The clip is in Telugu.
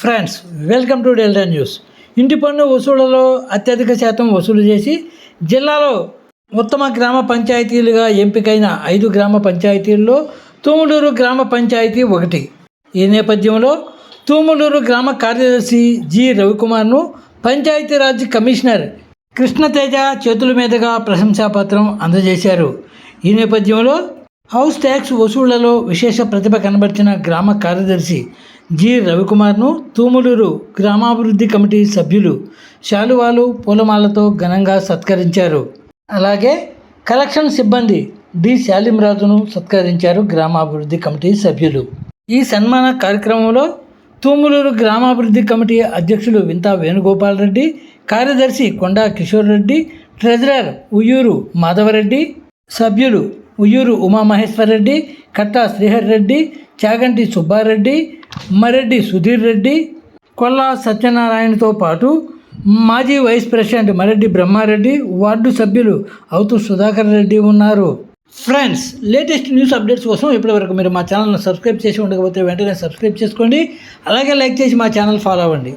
Friends, welcome to delta news. ఇంటి పన్ను వసూళ్లలో అత్యధిక శాతం వసూలు చేసి జిల్లాలో ఉత్తమ గ్రామ పంచాయతీలుగా ఎంపికైన 5 గ్రామ పంచాయతీల్లో తూములూరు గ్రామ పంచాయతీ ఒకటి. ఈ నేపథ్యంలో తూములూరు గ్రామ కార్యదర్శి జి రవికుమార్ను పంచాయతీరాజ్ కమిషనర్ కృష్ణతేజ చేతుల మీదుగా ప్రశంసాపత్రం అందజేశారు. ఈ నేపథ్యంలో హౌస్ ట్యాక్స్ వసూళ్లలో విశేష ప్రతిభ కనబర్చిన గ్రామ కార్యదర్శి జి రవికుమార్ను తూములూరు గ్రామాభివృద్ధి కమిటీ సభ్యులు శాలువాలు పూలమాలతో ఘనంగా సత్కరించారు. అలాగే కలెక్షన్ సిబ్బంది డి శాలింరాజును సత్కరించారు గ్రామాభివృద్ధి కమిటీ సభ్యులు. ఈ సన్మాన కార్యక్రమంలో తూములూరు గ్రామాభివృద్ధి కమిటీ అధ్యక్షులు వింతా వేణుగోపాల్ రెడ్డి, కార్యదర్శి కొండా కిషోర్ రెడ్డి, ట్రెజరర్ ఉయ్యూరు మాధవరెడ్డి, సభ్యులు ఉయ్యూరు ఉమామహేశ్వరరెడ్డి, కట్టా శ్రీహర్ రెడ్డి, చాగంటి సుబ్బారెడ్డి, మరెడ్డి సుధీర్ రెడ్డి, కొల్లా సత్యనారాయణతో పాటు మాజీ vice president Mareddy Brahmareddy, ward సభ్యులు అవుతూ సుధాకర్ రెడ్డి ఉన్నారు. ఫ్రెండ్స్, లేటెస్ట్ న్యూస్ అప్డేట్స్ కోసం ఇప్పటివరకు మీరు మా ఛానల్ను సబ్స్క్రైబ్ చేసి ఉండకపోతే వెంటనే సబ్స్క్రైబ్ చేసుకోండి. అలాగే లైక్ చేసి మా ఛానల్ ఫాలో అవ్వండి.